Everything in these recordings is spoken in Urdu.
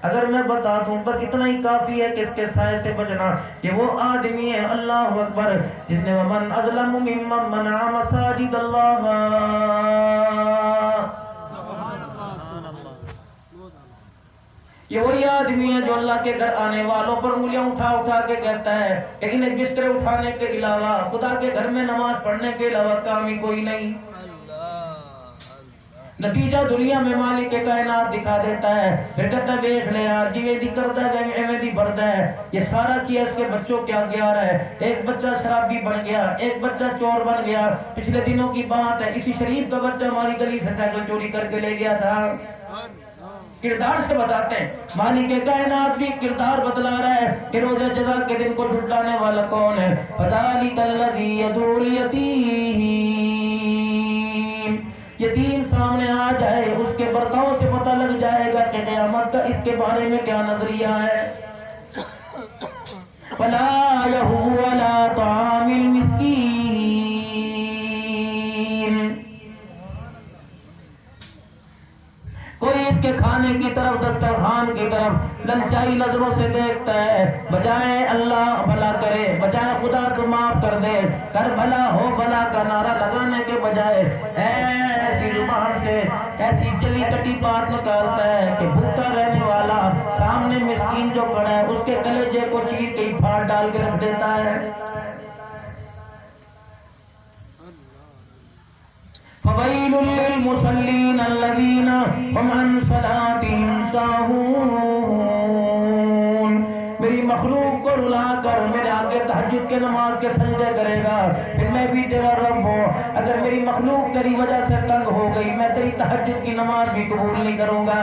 اگر میں بتا دوں بس اتنا ہی کافی ہے کہ اس کے سائے سے بچنا. یہ وہ آدمی ہے اللہ اکبر جس نے ومن اظلم ممن منع مساجد اللہ. یہ وہی آدمی ہے جو اللہ کے گھر آنے والوں پر انگلیاں اٹھا اٹھا کے کہتا ہے کہ انہیں بستر اٹھانے کے علاوہ خدا کے گھر میں نماز پڑھنے کے علاوہ کام ہی کوئی نہیں. نتیجہ دنیا میں مالک کائنات دکھا دیتا ہے. پھر کہتا ہے دیکھ لے یار جی ویدی کرتا ہے ویدی بڑھتا ہے. یہ سارا کیا اس کے بچوں کے آگے آ رہا ہے. ایک بچہ شرابی بن گیا, ایک بچہ چور بن گیا. پچھلے دنوں کی بات ہے, اسی شریف کا بچہ ہماری گلی سے سائیکل چوری کر کے لے گیا تھا. کردار سے بتاتے ہیں مالک کائنات بھی کردار بدلا رہا ہے کہ روز جزا کے دن کو جھٹلانے والا کون ہے. فذلک الذی یدعو الیتیم. یتیم سامنے آ جائے اس کے برتاؤ سے پتہ لگ جائے گا کہ قیامت کا اس کے بارے میں کیا نظریہ ہے. فلا یحض علی طعام المسکین. کوئی اس کے کھانے کی طرف دسترخوان کی طرف للچائی نظروں سے دیکھتا ہے, بجائے اللہ بھلا کرے, بجائے خدا تو معاف کر دے, کر بھلا ہو بھلا کا نعرہ لگانے کے بجائے ایسی زبان سے ایسی چلی کٹی بات نکالتا ہے کہ بھوکا رہنے والا سامنے مسکین جو کھڑا ہے اس کے کلیجے کو چیر کے پھاڑ ڈال کے رکھ دیتا ہے. فویل للمصلین الذین هم عن صلاتهم ساہون. میری مخلوق کو رلا کر میرے آگے تہجد کے نماز کے سجدے کرے گا, پھر میں بھی تیرا رب ہوں. اگر میری مخلوق تیری وجہ سے تنگ ہو گئی میں تیری تہجد کی نماز بھی قبول نہیں کروں گا.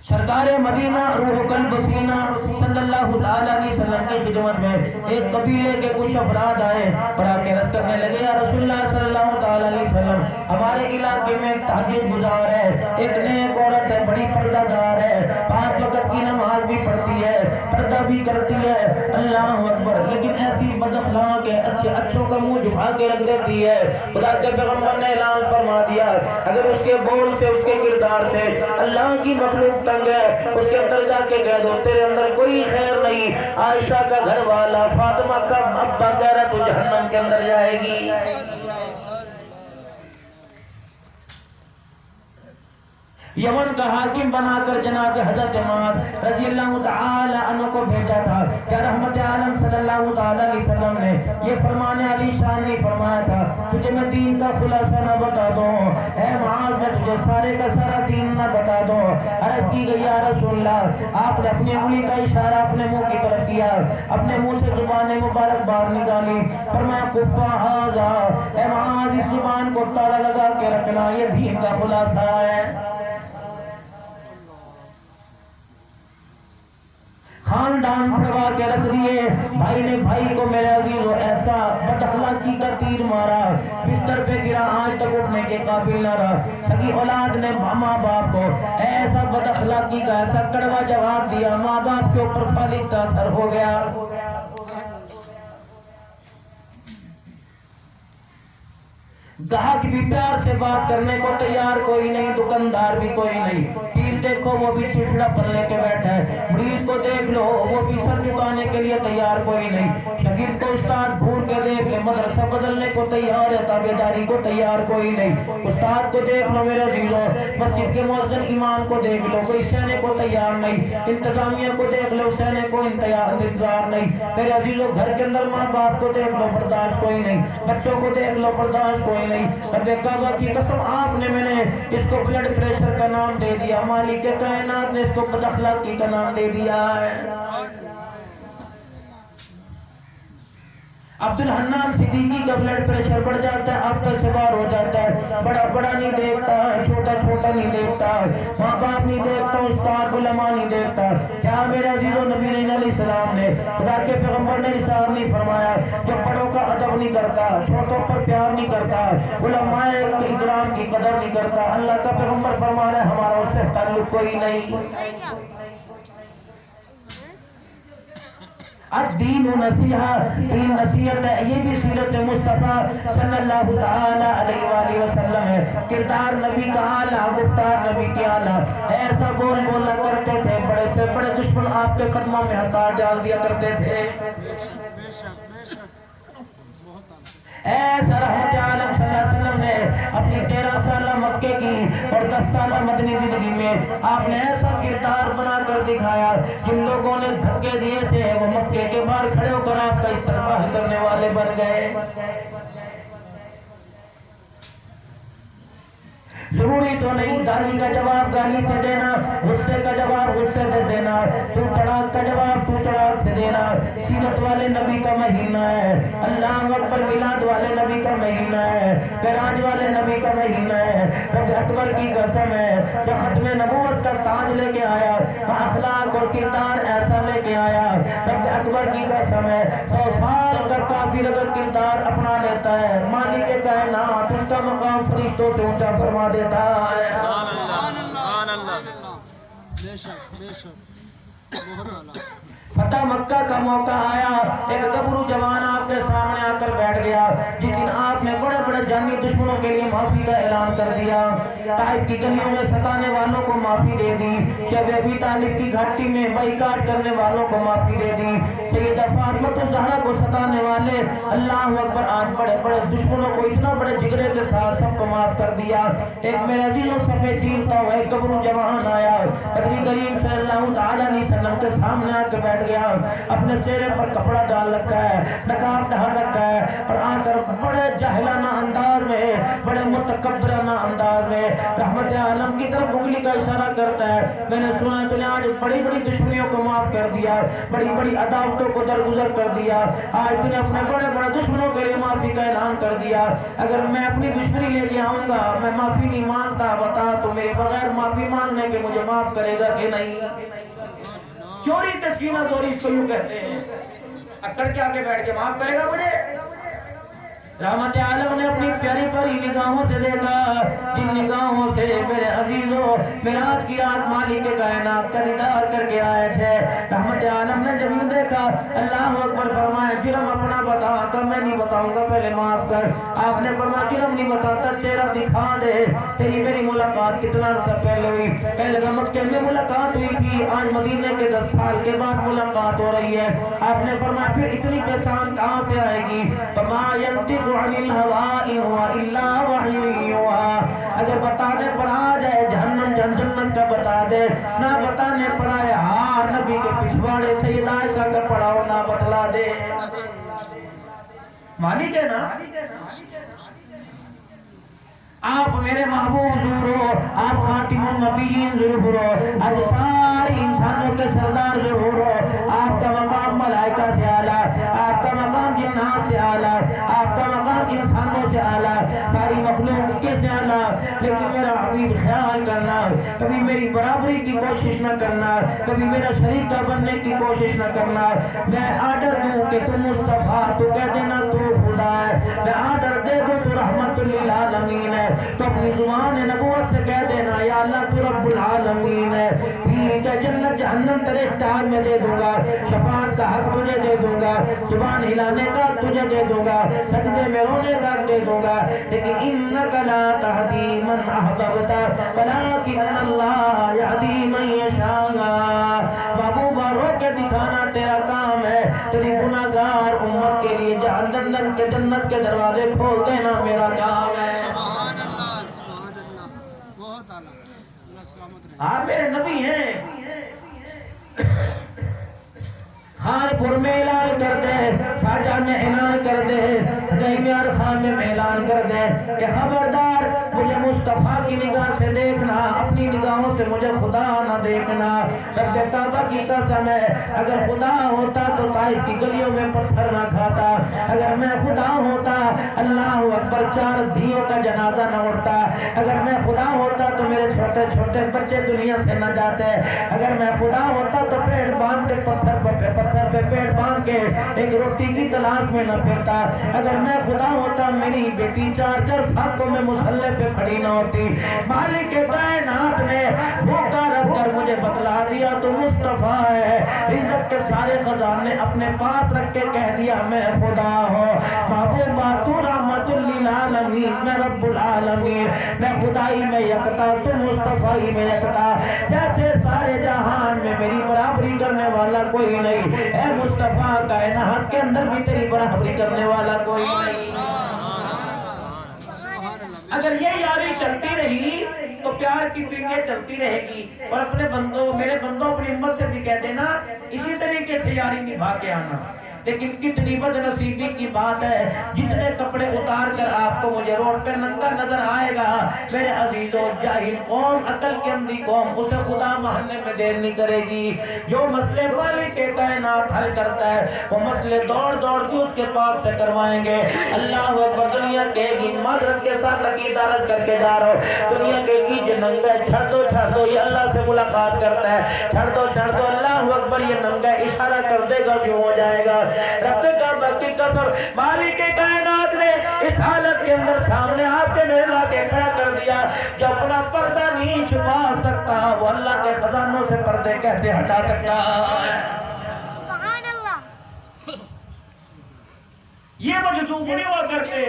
سرکار مدینہ روح قلب سینہ صلی اللہ تعالیٰ علیہ وسلم کی خدمت میں ایک قبیلے کے کچھ افراد آئے اور آ کے عرض کرنے لگے یا رسول اللہ صلی اللہ تعالیٰ علیہ وسلم ہمارے علاقے میں تہجد گزار ہے, ایک نیک عورت ہے, بڑی پردہ دار ہے, 5 وقت کی نماز بھی پڑھتی ہے, پردہ بھی کرتی ہے, اللہ اکبر, لیکن ایسی بد اخلاق ہے اچھوں کا منہ جھکا کے رکھ دیتی ہے. خدا کے پیغمبر نے اعلان فرما دیا اگر اس کے بول سے اس کے کردار سے اللہ کی مخلوق تنگ ہے اس کے اندر جا کے کہہ دو تیرے اندر کوئی خیر نہیں. عائشہ کا گھر والا فاطمہ کا ابا کہہ رہا تو جہنم کے اندر جائے گی. یمن کا حاکم بنا کر جناب حضرت معاذ رضی اللہ تعالی عنہ کو بھیجا تھا. کیا رحمت عالم صلی اللہ تعالی علیہ وسلم نے یہ فرمانے علی شان نے فرمایا تھا تجھے میں دین کا خلاصہ نہ بتا دوں, اے معاذ میں تجھے سارے کا سارا دین نہ بتا دوں. عرض کی گئی یا رسول اللہ, آپ نے اپنی انگلی کا اشارہ اپنے منہ کی طرف کیا, اپنے منہ سے زبان مبارک باہر نکالی, فرمایا کفا ھذا, اے معاذ اس زبان کو تالا لگا کے رکھنا, یہ دین کا خلاصہ ہے. خاندان پھڑوا کے رکھ دیے. بھائی نے بھائی کو میرے عزیزو ایسا بد اخلاقی کا تیر مارا, بستر پہ گرا, آج تک اٹھنے کے قابل نہ رہا. سگی اولاد نے ماں باپ کو ایسا بد اخلاقی کا ایسا کڑوا جواب دیا, ماں باپ کے اوپر فالج کا اثر ہو گیا. گاہک بھی پیار سے بات کرنے کو تیار کوئی نہیں, دکاندار بھی کوئی نہیں. پیر دیکھو وہ بھی چڑچڑا پن لے کے بیٹھا ہے, مرید کو دیکھ لو وہ بھی سر جھکانے کے لیے تیار کوئی نہیں. شاگرد کو استاد بھول کے دیکھ لے, مدرسہ بدلنے کو تیار ہے, تابعداری کو تیار کوئی نہیں. استاد کو دیکھ لو میرے عزیزو, مسجد کے مؤذن امام کو دیکھ لو, کوئی سہنے کو تیار نہیں. انتظامیہ کو دیکھ لو, سہنے کو انتظار نہیں. میرے عزیزو گھر کے اندر ماں باپ کو دیکھ لو, برداشت کوئی نہیں. بچوں کو دیکھ لو, برداشت کوئی نہیں. رب کعبہ کی قسم آپ نے میں نے اس کو بلڈ پریشر کا نام دے دیا, مالک کائنات نے اس کو بد اخلاقی کا نام دے دیا ہے. عبدالحنان صدیقی کا بلڈ پریشر بڑھ جاتا ہے, آپ کا سوار ہو جاتا ہے, بڑا بڑا نہیں دیکھتا, چھوٹا چھوٹا نہیں دیکھتا, ماں باپ نہیں دیکھتا, استاد علماء نہیں دیکھتا. کیا میرے عزیزو نبی علیہ السلام نے خدا کے پیغمبر نے ارشاد نہیں فرمایا کہ بڑوں کا ادب نہیں کرتا, چھوٹوں پر پیار نہیں کرتا, علماء اکرام کی قدر نہیں کرتا. اللہ کا پیغمبر فرما رہا ہے ہمارا اس سے تعلق کوئی نہیں. الدین نصیحہ، دین نصیحت ہے، یہ بھی سیرت مصطفیٰ صلی اللہ تعالی علیہ وآلہ وسلم ہے۔ کردار نبی کا اعلیٰ، گفتار نبی کی اعلیٰ، ایسا بول بولا کرتے تھے بڑے سے بڑے دشمن آپ کے قدموں میں ہتھیار ڈال دیا کرتے تھے۔ ایسا رحمت عالم صلی اللہ علیہ وسلم نے اپنی 13 سالہ مکے کی اور 10 سالہ مدنی زندگی میں آپ نے ایسا کردار بنا کر دکھایا، جن لوگوں نے دھکے دیے تھے وہ مکے کے باہر کھڑے ہو کر آپ کا استقبال کرنے والے بن گئے۔ ضروری تو نہیں گالی کا جواب گالی سے دینا، غصے کا جواب غصے سے دینا، تو تڑاک کا جواب تو تڑاک سے دینا۔ سیرت والے نبی کا مہینہ ہے، اللہ اکبر، میلاد والے نبی کا مہینہ ہے، معراج والے نبی کا مہینہ ہے۔ رب اکبر کی قسم ہے، جو ختم نبوت کا تاج لے کے آیا، اخلاق اور کردار ایسا لے کے آیا، رب اکبر کی قسم ہے 100 سال کا کافر اگر کردار اپنا لیتا ہے، مالک کائنات اس کا مقام فرشتوں سے اونچا فرما دیتا ہے۔ فتح مکہ کا موقع آیا، ایک گبرو جوان آپ کے سامنے آ کر بیٹھ گیا، لیکن آپ نے بڑے بڑے جانی دشمنوں کے لیے معافی کا اعلان کر دیا۔ طائف کی گلیوں میں ستانے والوں کو معافی دے دی، شیخ ابی طالب کی گھاٹی میں بائیکاٹ کرنے والوں کو معافی دے دی، سیدہ فاطمہ الزہرا کو ستانے والے اللہ اکبر آج بڑے بڑے دشمنوں کو اتنا بڑے جگرے کے ساتھ سب کو معاف کر دیا۔ ایک میرے عزیزوں صفحے چیرتا ہوا ایک گبرو جوان آیا، نبی کریم صلی اللہ تعالیٰ علیہ وسلم کے سامنے آ کے بیٹھ گیا، اپنے چہرے پر کپڑا ڈال رکھا ہے، نقاب ڈال رکھا ہے، اور آ کر بڑے جاہلانہ انداز میں، بڑے متکبرانہ انداز میں رحمت عالم کی طرف انگلی کا اشارہ کرتا ہے۔ میں نے سنا تو نے آج بڑی بڑی دشمنیوں کو معاف کر دیا، بڑی بڑی عداوتوں کو درگزر کر دیا، آج تو نے اپنے بڑے بڑے دشمنوں کے لیے معافی کا اعلان کر دیا۔ اگر میں اپنی دشمنی لے کے آؤں گا، میں معافی نہیں مانگتا، بتا تو میرے بغیر معافی مانگنے کے مجھے معاف کرے گا کہ نہیں؟ چوری تسکینہ زوری اس کو یوں کہتے ہیں، اکڑ کے آگے بیٹھ کے معاف کرے گا مجھے؟ رحمت عالم نے اپنی پیاری پیاری نگاہوں سے دیکھا، جن نگاہوں سے میرے عزیزوں معراج کی رات مالک کائنات کا دیدار کر کے آئے تھے۔ رحمت عالم نے جب یوں دیکھا، اللہ اکبر فرمایا جرم اپنا بتا کر، میں نہیں بتاؤں گا، پہلے معاف کر۔ آپ نے فرمایا جرم نہیں بتاتا، چہرہ دکھا دے، تیری میری ملاقات کتنا عرصہ پہلے ہوئی؟ کہنے لگا مکے میں ملاقات ہوئی تھی، آج مدینے کے 10 سال کے بعد ملاقات ہو رہی ہے۔ آپ نے فرمایا پھر اتنی پہچان کہاں سے آئے گی؟ فما ينطق عن الهوى إن هو إلا وحي يوحى۔ اگر بتانے پر آ جائے جہنم جنت کا بتا دے، نہ بتانے پر آئے ہار نبی کے پچھواڑے سیدہ عائشہ کا پڑھاؤ نہ بتلا دے۔ مالک ہے نا، آپ میرے محبوب ضرور ہو، آپ خاتم النبیین ضرور ہو، آج سارے انسانوں کے سردار ضرور ہو، آپ کا مقام ملائکہ سے اعلیٰ، آپ کا مقام جنات سے اعلیٰ، آپ کا مقام انسانوں سے اعلیٰ، ساری مخلوق کے سے اعلیٰ، لیکن میرا حبیب خیال کرنا، کبھی میری برابری کی کوشش نہ کرنا، کبھی میرا شریکہ بننے کی کوشش نہ کرنا۔ میں آرڈر دوں کہ تم مصطفیٰ، تو کہہ دینا تو خدا ہے، میں آرڈر دے دوں تو رحمت للعالمین ہے، تو اپنی زبان نبوت سے کہہ دینا یا اللہ تو رب العالمین ہے۔ ٹھیک ہے، جنت جہنم تیرے اختیار میں دے دوں گا، شفاعت کا حق تجھے دے دوں گا، زبان ہلانے کا تجھے دے دوں گا، سجدے میں رونے کا دے دوں گا، لیکن انک لا تہدی من احببت ولکن اللہ یہدی من یشاء۔ محبوبہ رو کے دکھانا تیرا کام ہے، تیری گناہگار امت کے لیے جنت کے دروازے کھول دینا میرا کام ہے۔ آپ میرے نبی ہیں، خانپور میں اعلان کر دے، شارجہ میں اعلان کر دے، حجیمیار خان میں اعلان کر دے کہ خبردار مجھے مصطفیٰ کی نگاہ سے دیکھنا، اپنی نگاہوں سے مجھے خدا نہ دیکھنا۔ رب کعبہ کی قسم ہے، اگر خدا ہوتا تو طائف کی گلیوں میں پتھر نہ کھاتا، اگر میں خدا ہوتا اللہ اکبر 4 دھیوں کا جنازہ نہ اڑتا، اگر میں خدا ہوتا تو میرے چھوٹے چھوٹے بچے دنیا سے نہ جاتے، اگر میں خدا ہوتا تو پیڑ باندھ کے پتھر پہ پیڑ باندھ کے ایک روٹی کی تلاش میں نہ پھرتا، اگر میں خدا ہوتا میری بیٹی 4 فاقوں میں مسلح پہ کھڑی نہ ہوتی۔ مالک کائنات نے بھوکا رکھ کر مجھے بتلا دیا تو مصطفیٰ ہے، رزق کے سارے خزانے اپنے پاس رکھ کے کہہ دیا میں خدا ہوں، محبوبہ تو رحمت للعالمین، میں رب العالمین، میں خدائی میں یکتا، تو مصطفی میں یکتا، جیسے سارے جہان میں میری برابری کرنے والا کوئی نہیں، اے مصطفیٰ کائنات کے اندر بھی تیری برابری کرنے والا کوئی نہیں۔ اگر یہ یاری چلتی رہی تو پیار کی پنگیں چلتی رہے گی، اور اپنے بندوں، میرے بندوں اپنی امت سے بھی کہہ دینا اسی طریقے سے یاری نبھا کے آنا۔ لیکن کتنی بد نصیبی کی بات ہے، جتنے کپڑے اتار کر آپ کو مجھے روڈ پہ ننگا نظر آئے گا، میرے عزیزو جاہل قوم، عقل کی اندھی قوم، اسے خدا ماننے میں دیر نہیں کرے گی۔ جو مسئلے مالک کے کائنات حل کرتا ہے وہ مسئلے دوڑ دوڑ کے اس کے پاس سے کروائیں گے۔ اللہ اکبر۔ دنیا کہے گی معذرت کے ساتھ عقیدہ عرض کر کے جا رہا ہوں، دنیا کہے گی جو ننگا ہے چھڑ دو یہ اللہ سے ملاقات کرتا ہے، چھڑ دو اللہ اکبر، یہ ننگا اشارہ کر دے گا جو ہو جائے گا۔ رب کعبہ کی قسم، مالک کائنات نے اس حالت کے اندر سامنے آپ کے میرے لا کے کھڑا کر دیا، جو اپنا پردہ نہیں چھپا سکتا وہ اللہ کے خزانوں سے پردے کیسے ہٹا سکتا ہے؟ سبحان اللہ۔ یہ مجذوب نہیں ہوا کرتے۔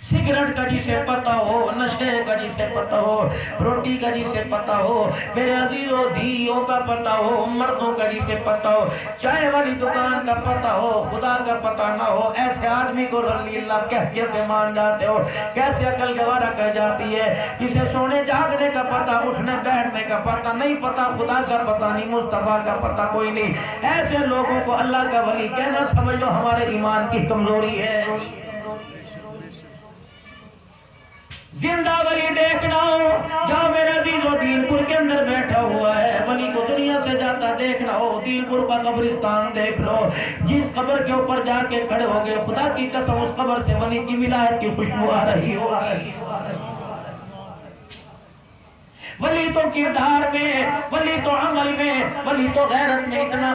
سگریٹ کا جسے پتہ ہو، نشے کا جسے پتہ ہو، روٹی کا جسے پتہ ہو، میرے عزیزوں دھیوں کا پتہ ہو، مردوں کا جسے پتہ ہو، چائے والی دکان کا پتہ ہو، خدا کا پتہ نہ ہو، ایسے آدمی کو رلی اللہ کیسے مان جاتے ہو، کیسے عقل گوارا کر جاتی ہے۔ جسے سونے جاگنے کا پتہ، اٹھنے بیٹھنے کا پتہ نہیں، پتہ خدا کا پتہ نہیں، مصطفیٰ کا پتہ کوئی نہیں، ایسے لوگوں کو اللہ کا ولی کہنا سمجھ لو ہمارے ایمان کی کمزوری ہے۔ زندہ ولی دیکھنا ہو، جہاں میرے عزیز و دین پور کے اندر بیٹھا ہوا ہے، ولی کو دنیا سے جاتا دیکھنا ہو، دین پور کا قبرستان دیکھ لو، جس قبر کے اوپر جا کے کھڑے ہو گئے، خدا کی قسم اس قبر سے ولی کی ولایت کی خوشبو آ رہی ہو۔ ولی تو کردار میں، ولی تو عمل میں، ولی تو غیرت میں اتنا